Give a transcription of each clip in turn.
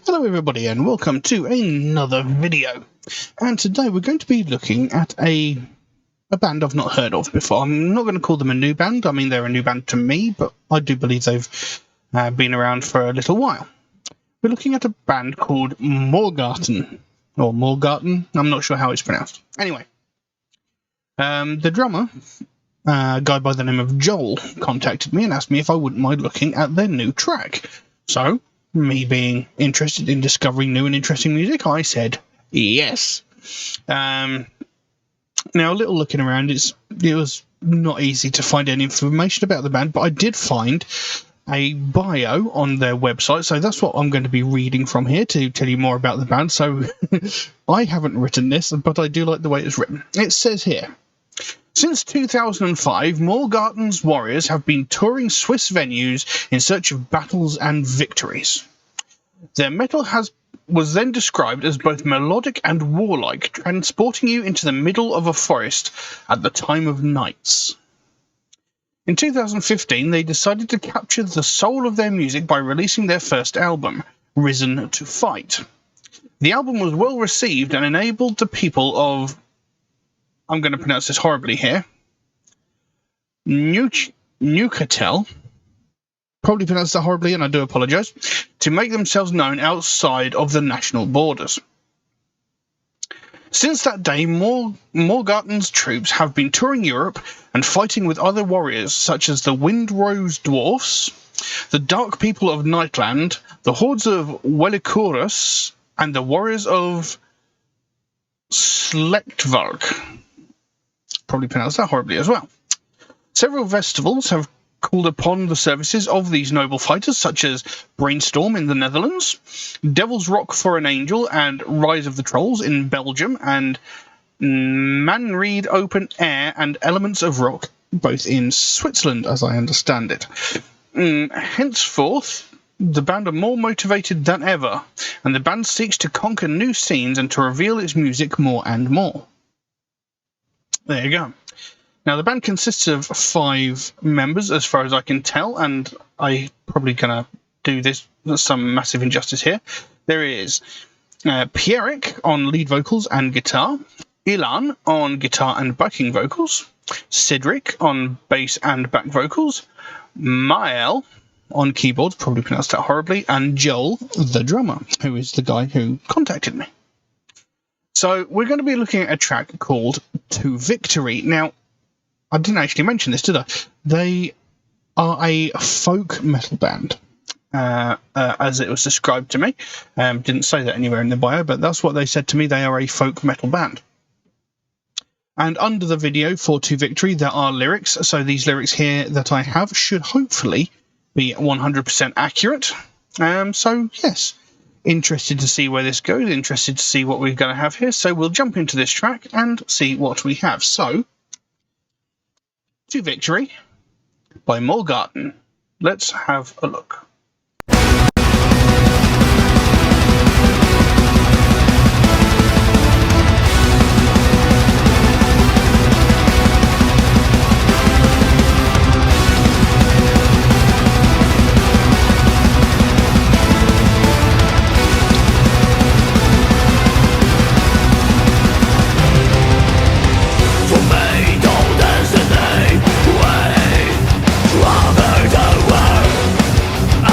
Hello everybody and welcome to another video, and today we're going to be looking at a band I've not heard of before. I'm not going to call them a new band. I mean, they're a new band to me, but I do believe they've been around for a little while. We're looking at a band called Morgarten, or Morgarten, I'm not sure how it's pronounced. Anyway, the drummer, a guy by the name of Joel, contacted me and asked me if I wouldn't mind looking at their new track. So, me being interested in discovering new and interesting music, I said yes. Now, a little looking around, it was not easy to find any information about the band, but I did find a bio on their website, so that's what I'm going to be reading from here to tell you more about the band. So I haven't written this, but I do like the way it's written. It says here, since 2005, Morgarten's Warriors have been touring Swiss venues in search of battles and victories. Their metal was then described as both melodic and warlike, transporting you into the middle of a forest at the time of nights. In 2015, they decided to capture the soul of their music by releasing their first album, Risen to Fight. The album was well received and enabled the people of, I'm going to pronounce this horribly here, Neuchâtel, probably pronounced that horribly and I do apologise, to make themselves known outside of the national borders. Since that day, Morgarten's troops have been touring Europe and fighting with other warriors such as the Windrose Dwarfs, the Dark People of Nightland, the Hordes of Welikurus, and the Warriors of Slechtvark. Probably pronounced that horribly as well. Several festivals have called upon the services of these noble fighters, such as Brainstorm in the Netherlands, Devil's Rock for an Angel and Rise of the Trolls in Belgium, and Manreed Open Air and Elements of Rock, both in Switzerland, as I understand it. Henceforth, the band are more motivated than ever, and the band seeks to conquer new scenes and to reveal its music more and more. There you go. Now, the band consists of 5 members, as far as I can tell, and I'm probably going to do this some massive injustice here. There is Pierrick on lead vocals and guitar, Ilan on guitar and backing vocals, Cedric on bass and back vocals, Mael on keyboards, probably pronounced that horribly, and Joel, the drummer, who is the guy who contacted me. So, we're going to be looking at a track called To Victory. Now, I didn't actually mention this, did I? They are a folk metal band, as it was described to me. Didn't say that anywhere in the bio, but that's what they said to me. They are a folk metal band. And under the video for To Victory, there are lyrics. So these lyrics here that I have should hopefully be 100% accurate. So, yes, interested to see where this goes, interested to see what we're going to have here. So we'll jump into this track and see what we have. So, To Victory by Morgarten. Let's have a look. Rather the world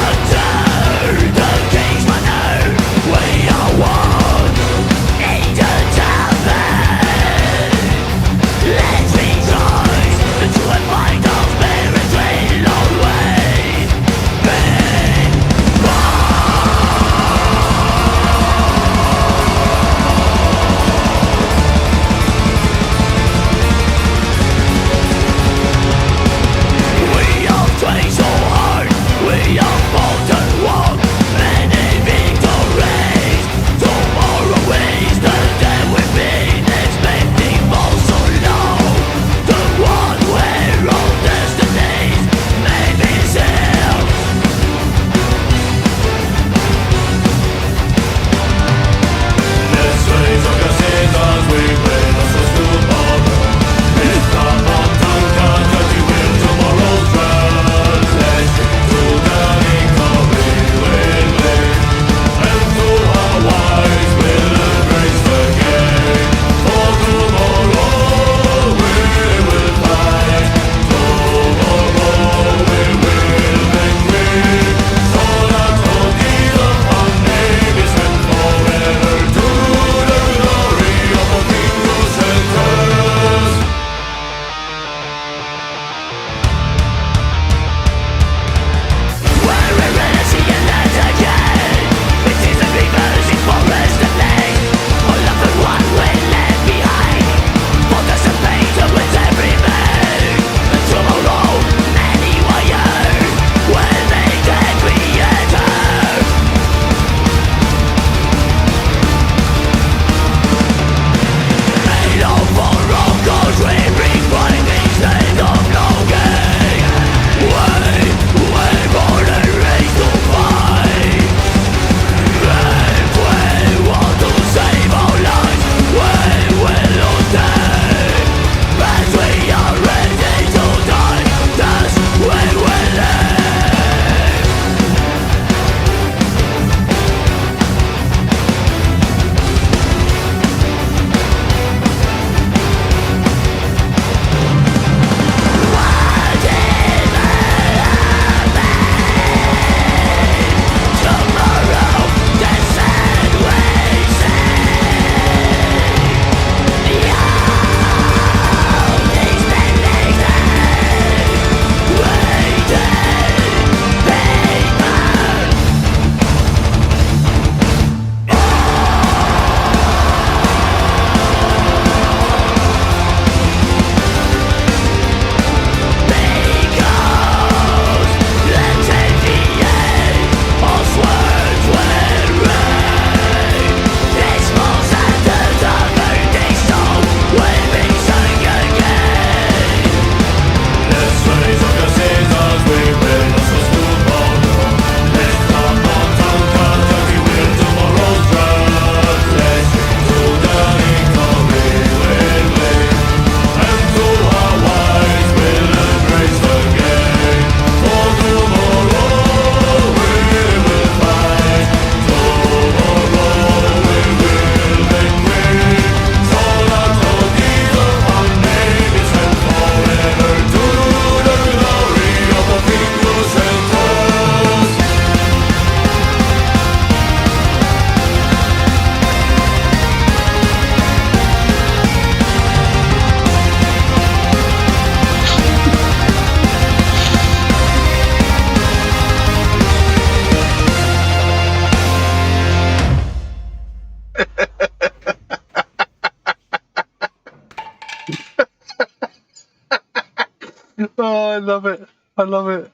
I love it.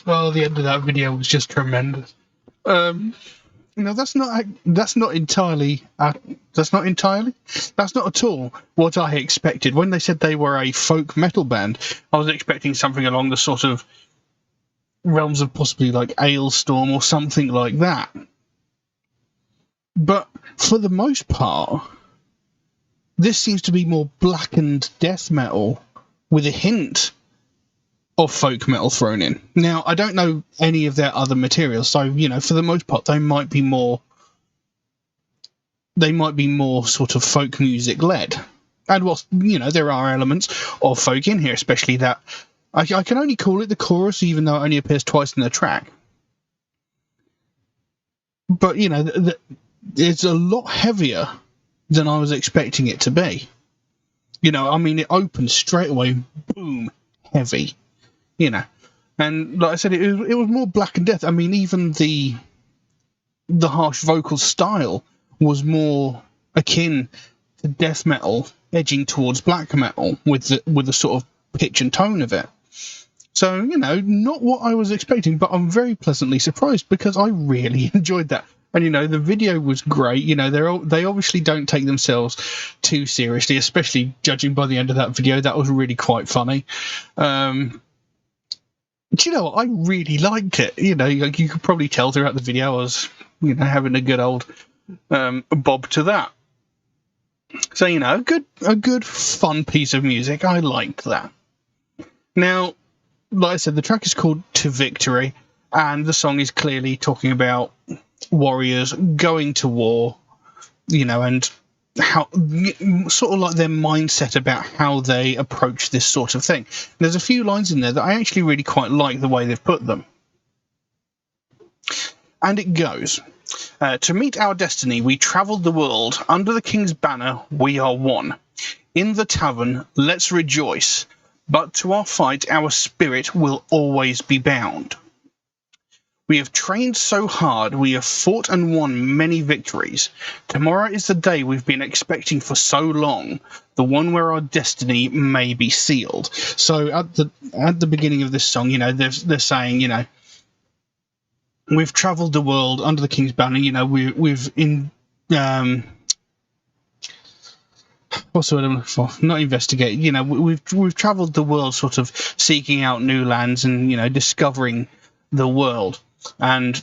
Well, the end of that video was just tremendous. No, that's not entirely. That's not at all what I expected. When they said they were a folk metal band, I was expecting something along the sort of realms of possibly like Ailstorm or something like that. But for the most part, this seems to be more blackened death metal with a hint of folk metal thrown in. Now, I don't know any of their other materials, so, for the most part, they might be more sort of folk music led. And whilst, there are elements of folk in here, especially that I can only call it the chorus, even though it only appears twice in the track. But, it's a lot heavier than I was expecting it to be. It opens straight away, boom, heavy. And like I said, it was more black and death. I mean, even the harsh vocal style was more akin to death metal, edging towards black metal with the sort of pitch and tone of it. So, not what I was expecting, but I'm very pleasantly surprised because I really enjoyed that. And, the video was great. They obviously don't take themselves too seriously, especially judging by the end of that video. That was really quite funny. Do you know what? I really liked it. You could probably tell throughout the video I was, having a good old bob to that. So, a good fun piece of music. I liked that. Now, like I said, the track is called To Victory, and the song is clearly talking about warriors going to war, and how sort of like their mindset about how they approach this sort of thing. There's a few lines in there that I actually really quite like the way they've put them. And it goes, to meet our destiny, we travelled the world. Under the king's banner, we are one. In the tavern, let's rejoice. But to our fight, our spirit will always be bound. We have trained so hard, we have fought and won many victories. Tomorrow is the day we've been expecting for so long, the one where our destiny may be sealed. So at the beginning of this song, they're saying, we've travelled the world under the king's banner. We've in what's the word I'm looking for? Not investigate. We've travelled the world, sort of seeking out new lands and discovering the world. And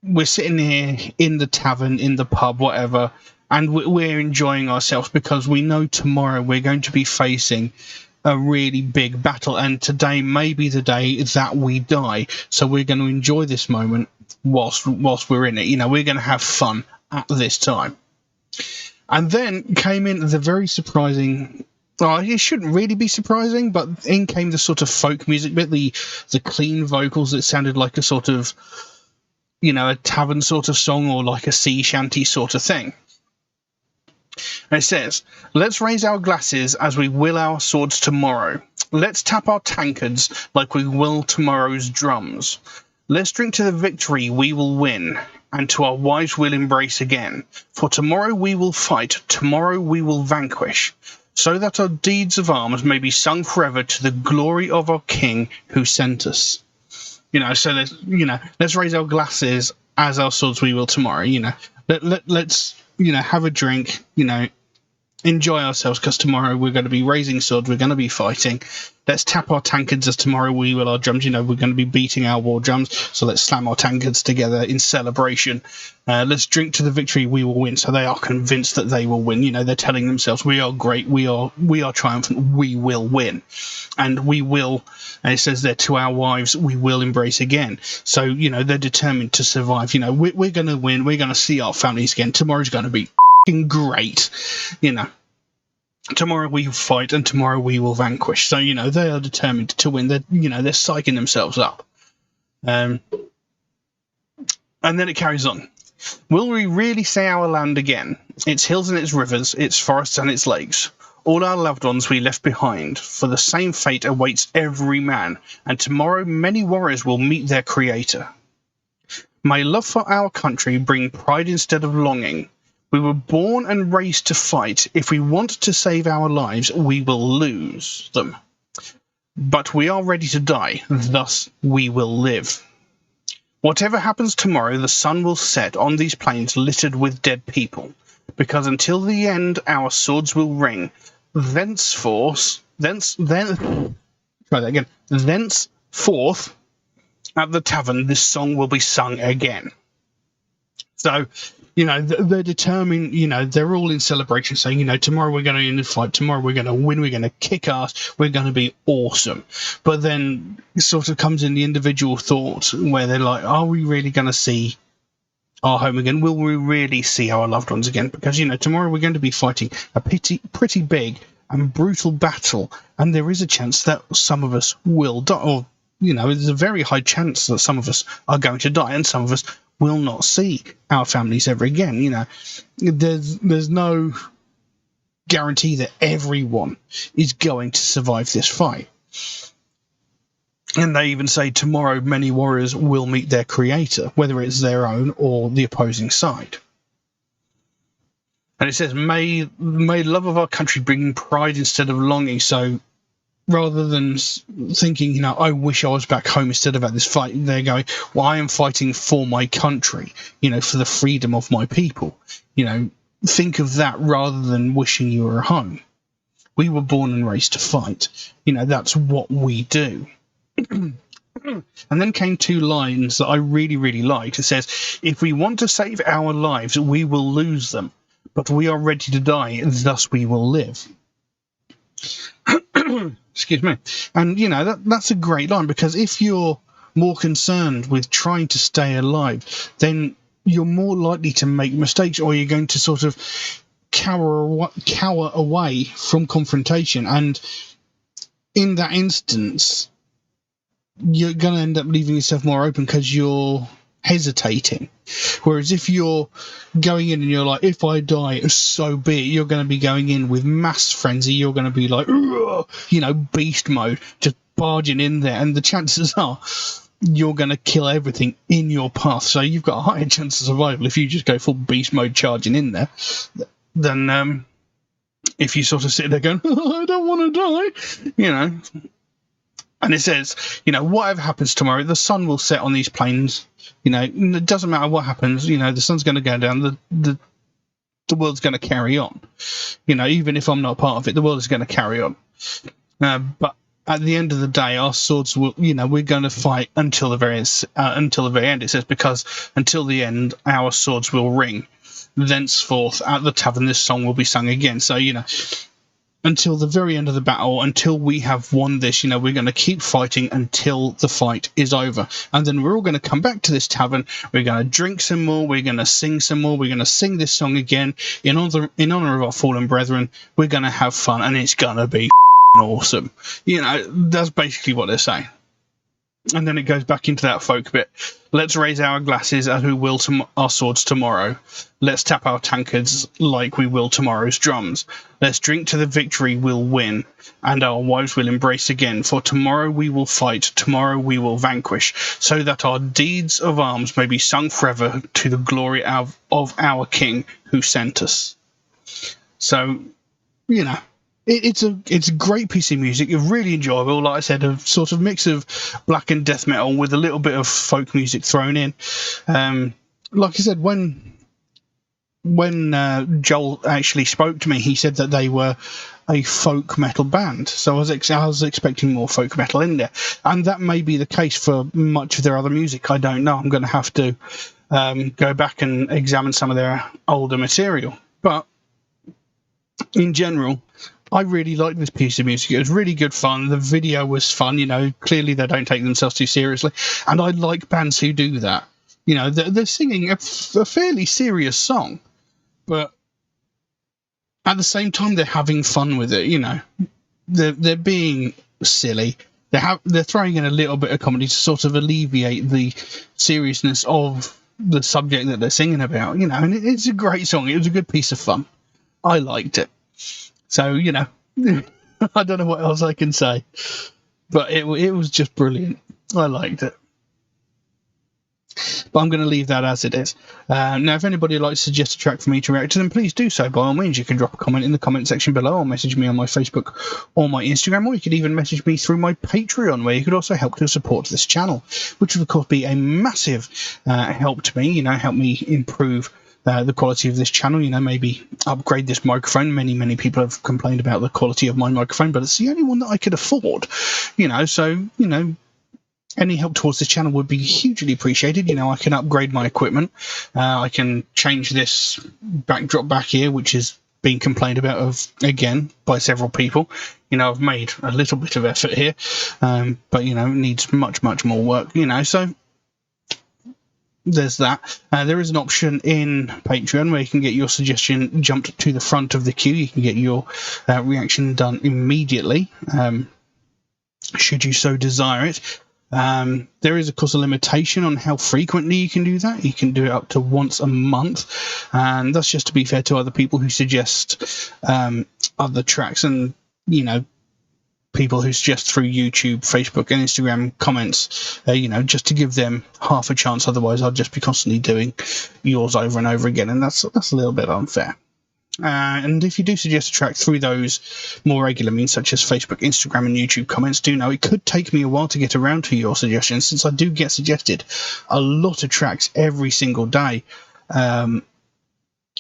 we're sitting here in the tavern, in the pub, whatever, and we're enjoying ourselves because we know tomorrow we're going to be facing a really big battle, and today may be the day that we die. So we're going to enjoy this moment whilst we're in it. We're going to have fun at this time. And then came in the very surprising. Well, it shouldn't really be surprising, but in came the sort of folk music bit, the clean vocals that sounded like a sort of, a tavern sort of song or like a sea shanty sort of thing. And it says, let's raise our glasses as we will our swords tomorrow. Let's tap our tankards like we will tomorrow's drums. Let's drink to the victory we will win, and to our wives we'll embrace again. For tomorrow we will fight, tomorrow we will vanquish, so that our deeds of arms may be sung forever to the glory of our King who sent us. So let's raise our glasses as our swords we will tomorrow. Let's have a drink. Enjoy ourselves because tomorrow we're going to be raising swords. We're going to be fighting. Let's tap our tankards as tomorrow we will our drums. We're going to be beating our war drums. So let's slam our tankards together in celebration. Let's drink to the victory we will win. So they are convinced that they will win. They're telling themselves, we are great. We are triumphant. We will win. And we will, and it says there, to our wives, we will embrace again. So, they're determined to survive. We're going to win. We're going to see our families again. Tomorrow's going to be great. Tomorrow we fight and tomorrow we will vanquish. So they are determined to win. They're they're psyching themselves up. And then it carries on. Will we really see our land again? Its hills and its rivers, its forests and its lakes, all our loved ones we left behind, for the same fate awaits every man, and tomorrow many warriors will meet their creator. May love for our country bring pride instead of longing. We were born and raised to fight. If we want to save our lives, we will lose them. But we are ready to die, thus we will live. Whatever happens tomorrow, the sun will set on these plains littered with dead people, because until the end our swords will ring. Thenceforth, at the tavern this song will be sung again. So, they're determined, they're all in celebration, saying, tomorrow we're going to end the fight, tomorrow we're going to win, we're going to kick ass, we're going to be awesome. But then it sort of comes in the individual thought where they're like, are we really going to see our home again? Will we really see our loved ones again? Because, tomorrow we're going to be fighting a pretty big and brutal battle, and there is a chance that some of us will die, or, there's a very high chance that some of us are going to die, and some of us will not see our families ever again. There's no guarantee that everyone is going to survive this fight. And they even say tomorrow many warriors will meet their creator, whether it's their own or the opposing side. And it says, may love of our country bring pride instead of longing. So rather than thinking, I wish I was back home instead of at this fight, they're going, well, I am fighting for my country, for the freedom of my people. Think of that rather than wishing you were home. We were born and raised to fight. That's what we do. And then came two lines that I really, really liked. It says, if we want to save our lives, we will lose them. But we are ready to die, thus we will live. Excuse me. And, that's a great line, because if you're more concerned with trying to stay alive, then you're more likely to make mistakes, or you're going to sort of cower away from confrontation. And in that instance, you're going to end up leaving yourself more open because you're hesitating. Whereas if you're going in and you're like, if I die, so be it, you're going to be going in with mass frenzy. You're going to be like, beast mode, just barging in there, and the chances are you're going to kill everything in your path. So you've got a higher chance of survival if you just go full beast mode charging in there than if you sort of sit there going, I don't want to die, And it says, whatever happens tomorrow, the sun will set on these plains. It doesn't matter what happens. The sun's going to go down. The world's going to carry on. Even if I'm not part of it, the world is going to carry on. But at the end of the day, our swords will. We're going to fight until the very end. It says, because until the end, our swords will ring. Thenceforth, at the tavern, this song will be sung again. So until the very end of the battle, until we have won this, we're going to keep fighting until the fight is over. And then we're all going to come back to this tavern, we're going to drink some more, we're going to sing some more, we're going to sing this song again in honor of our fallen brethren. We're going to have fun, and it's going to be awesome. That's basically what they're saying. And then it goes back into that folk bit. Let's raise our glasses as we will to our swords tomorrow. Let's tap our tankards like we will tomorrow's drums. Let's drink to the victory we'll win, and our wives will embrace again. For tomorrow we will fight, tomorrow we will vanquish, so that our deeds of arms may be sung forever to the glory of our King who sent us. So, It's a great piece of music. It's really enjoyable. Like I said, a sort of mix of black and death metal with a little bit of folk music thrown in. Like I said, when Joel actually spoke to me, he said that they were a folk metal band. So I was expecting more folk metal in there, and that may be the case for much of their other music. I don't know. I'm going to have to go back and examine some of their older material, but in general, I really liked this piece of music. It was really good fun. The video was fun. Clearly they don't take themselves too seriously. And I like bands who do that. They're singing a fairly serious song, but at the same time, they're having fun with it. They're being silly. They're throwing in a little bit of comedy to sort of alleviate the seriousness of the subject that they're singing about. And it's a great song. It was a good piece of fun. I liked it. So, I don't know what else I can say, but it was just brilliant. I liked it. But I'm going to leave that as it is. Now, if anybody would like to suggest a track for me to react to, then please do so. By all means, you can drop a comment in the comment section below, or message me on my Facebook or my Instagram, or you could even message me through my Patreon, where you could also help to support this channel, which would, of course, be a massive help to me, help me improve the quality of this channel, maybe upgrade this microphone. Many people have complained about the quality of my microphone, but it's the only one that I could afford, so, any help towards this channel would be hugely appreciated. I can upgrade my equipment. I can change this backdrop back here, which is being complained about again by several people. I've made a little bit of effort here, but, it needs much more work, so there's that. There is an option in Patreon where you can get your suggestion jumped to the front of the queue. You can get your reaction done immediately, should you so desire it. There is, of course, a limitation on how frequently you can do that. You can do it up to once a month, and that's just to be fair to other people who suggest other tracks, and people who suggest through YouTube, Facebook, and Instagram comments, just to give them half a chance. Otherwise, I'll just be constantly doing yours over and over again, and that's a little bit unfair. And if you do suggest a track through those more regular means, such as Facebook, Instagram, and YouTube comments, do know it could take me a while to get around to your suggestions, since I do get suggested a lot of tracks every single day.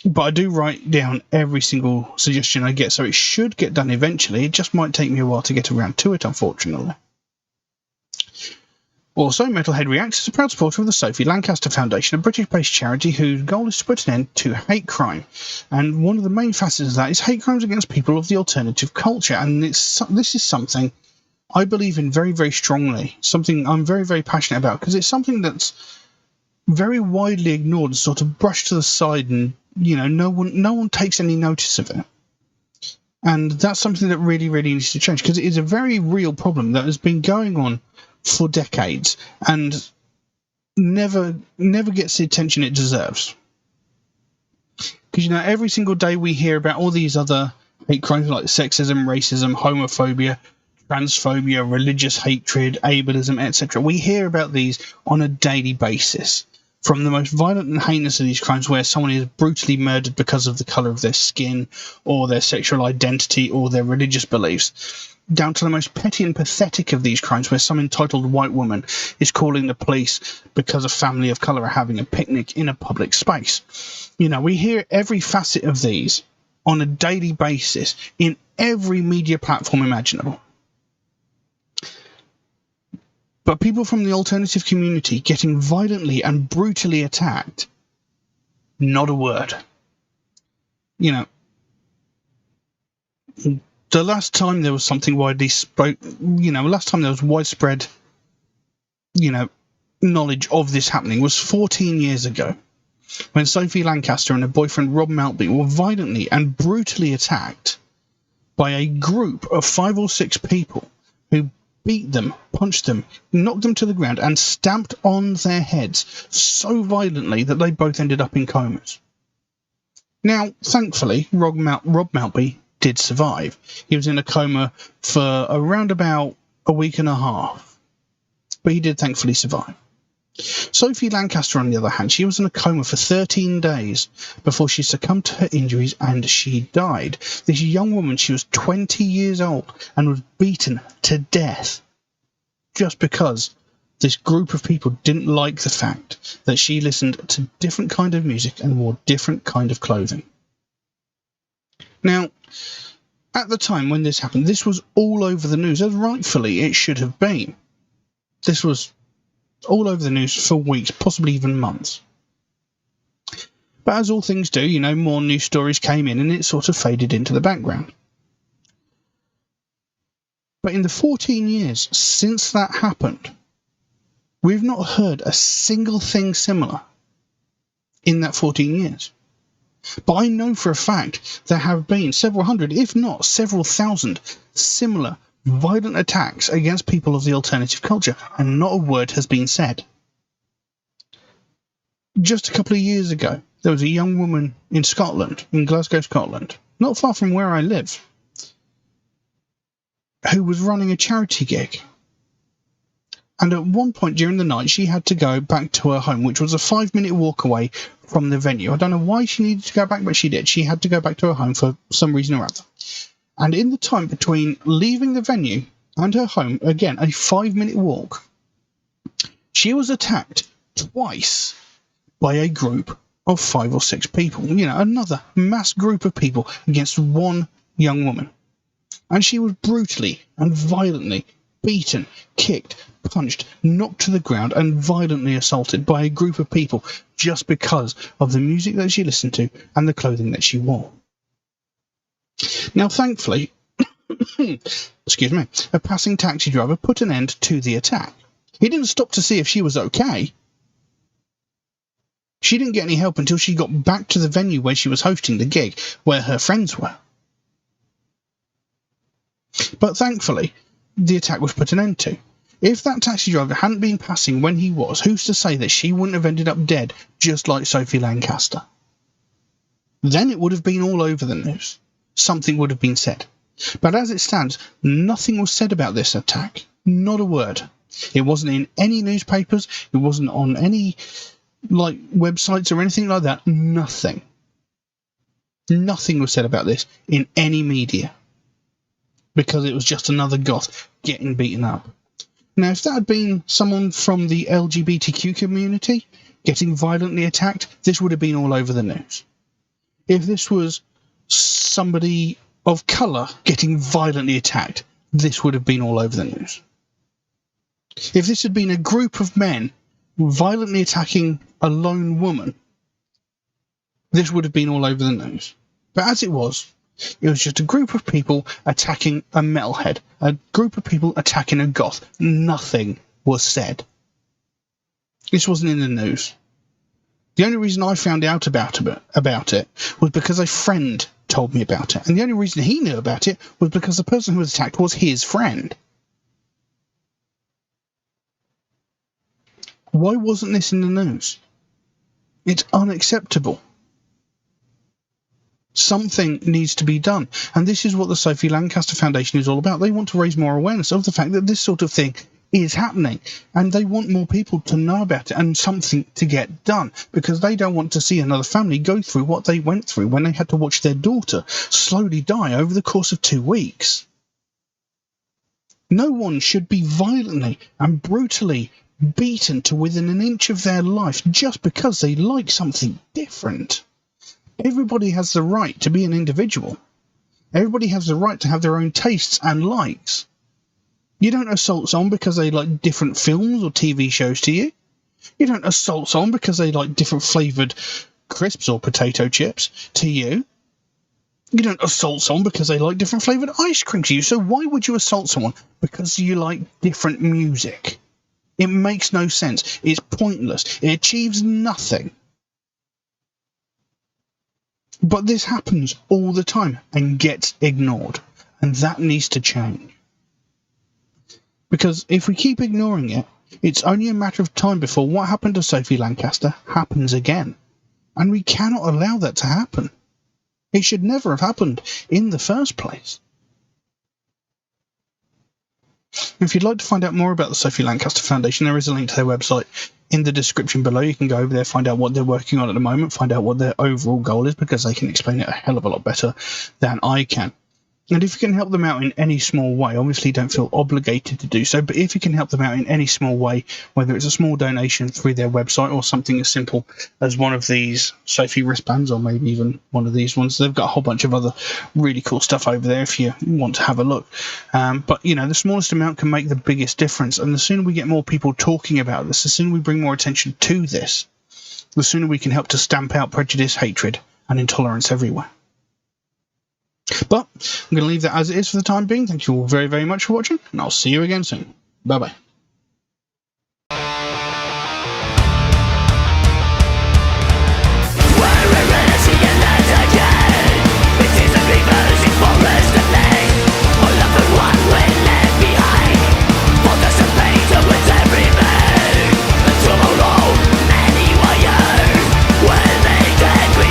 But I do write down every single suggestion I get, so it should get done eventually. It just might take me a while to get around to it, unfortunately. Also, MetalHead Reacts is a proud supporter of the Sophie Lancaster Foundation, a British-based charity whose goal is to put an end to hate crime. And one of the main facets of that is hate crimes against people of the alternative culture. And this is something I believe in very, very strongly, something I'm very, very passionate about, because it's something that's very widely ignored and sort of brushed to the side, and, no one takes any notice of it. And that's something that really, really needs to change, because it is a very real problem that has been going on for decades and never gets the attention it deserves. Because, every single day we hear about all these other hate crimes like sexism, racism, homophobia, transphobia, religious hatred, ableism, etc. We hear about these on a daily basis. From the most violent and heinous of these crimes, where someone is brutally murdered because of the colour of their skin, or their sexual identity, or their religious beliefs, down to the most petty and pathetic of these crimes, where some entitled white woman is calling the police because a family of colour are having a picnic in a public space. We hear every facet of these on a daily basis in every media platform imaginable. But people from the alternative community getting violently and brutally attacked, not a word. The last time there was something widely last time there was widespread, knowledge of this happening was 14 years ago, when Sophie Lancaster and her boyfriend Rob Maltby were violently and brutally attacked by a group of 5 or 6 people who beat them, punched them, knocked them to the ground, and stamped on their heads so violently that they both ended up in comas. Now, thankfully, Rob Maltby did survive. He was in a coma for around about a week and a half, but he did thankfully survive. Sophie Lancaster, on the other hand, she was in a coma for 13 days before she succumbed to her injuries and she died. This young woman, she was 20 years old and was beaten to death just because this group of people didn't like the fact that she listened to different kind of music and wore different kind of clothing. Now, at the time when this happened, this was all over the news, as rightfully it should have been. This was all over the news for weeks, possibly even months. But as all things do, more news stories came in and it sort of faded into the background. But in the 14 years since that happened, we've not heard a single thing similar in that 14 years. But I know for a fact there have been several hundred, if not several thousand, similar violent attacks against people of the alternative culture, and not a word has been said. Just a couple of years ago, there was a young woman in Scotland, in Glasgow, Scotland, not far from where I live, who was running a charity gig. And at one point during the night, she had to go back to her home, which was a 5-minute walk away from the venue. I don't know why she needed to go back, but she did. She had to go back to her home for some reason or other. And in the time between leaving the venue and her home, again, a 5-minute walk, she was attacked twice by a group of 5 or 6 people. You know, another mass group of people against one young woman. And she was brutally and violently beaten, kicked, punched, knocked to the ground, and violently assaulted by a group of people just because of the music that she listened to and the clothing that she wore. Now, thankfully, excuse me, a passing taxi driver put an end to the attack. He didn't stop to see if she was okay. She didn't get any help until she got back to the venue where she was hosting the gig, where her friends were. But thankfully, the attack was put an end to. If that taxi driver hadn't been passing when he was, who's to say that she wouldn't have ended up dead, just like Sophie Lancaster? Then it would have been all over the news. Something would have been said. But as it stands, nothing was said about this attack. Not a word. It wasn't in any newspapers. It wasn't on any, websites or anything like that. Nothing. Nothing was said about this in any media. Because it was just another goth getting beaten up. Now, if that had been someone from the LGBTQ community getting violently attacked, this would have been all over the news. If this was somebody of colour getting violently attacked, this would have been all over the news. If this had been a group of men violently attacking a lone woman, this would have been all over the news. But as it was just a group of people attacking a metalhead, a group of people attacking a goth. Nothing was said. This wasn't in the news. The only reason I found out about it was because a friend told me about it. And the only reason he knew about it was because the person who was attacked was his friend. Why wasn't this in the news? It's unacceptable. Something needs to be done. And this is what the Sophie Lancaster Foundation is all about. They want to raise more awareness of the fact that this sort of thing is happening. And they want more people to know about it and something to get done. Because they don't want to see another family go through what they went through when they had to watch their daughter slowly die over the course of 2 weeks. No one should be violently and brutally beaten to within an inch of their life just because they like something different. Everybody has the right to be an individual. Everybody has the right to have their own tastes and likes. You don't assault someone because they like different films or TV shows to you. You don't assault someone because they like different flavoured crisps or potato chips to you. You don't assault someone because they like different flavoured ice cream to you. So why would you assault someone because you like different music? It makes no sense. It's pointless. It achieves nothing. But this happens all the time and gets ignored. And that needs to change. Because if we keep ignoring it, it's only a matter of time before what happened to Sophie Lancaster happens again. And we cannot allow that to happen. It should never have happened in the first place. If you'd like to find out more about the Sophie Lancaster Foundation, there is a link to their website in the description below. You can go over there, find out what they're working on at the moment, find out what their overall goal is, because they can explain it a hell of a lot better than I can. And if you can help them out in any small way, obviously don't feel obligated to do so, but if you can help them out in any small way, whether it's a small donation through their website or something as simple as one of these Sophie wristbands, or maybe even one of these ones, they've got a whole bunch of other really cool stuff over there if you want to have a look. But, you know, the smallest amount can make the biggest difference, and the sooner we get more people talking about this, the sooner we bring more attention to this, the sooner we can help to stamp out prejudice, hatred, and intolerance everywhere. But I'm going to leave that as it is for the time being. Thank you all very, very much for watching, and I'll see you again soon. Bye-bye.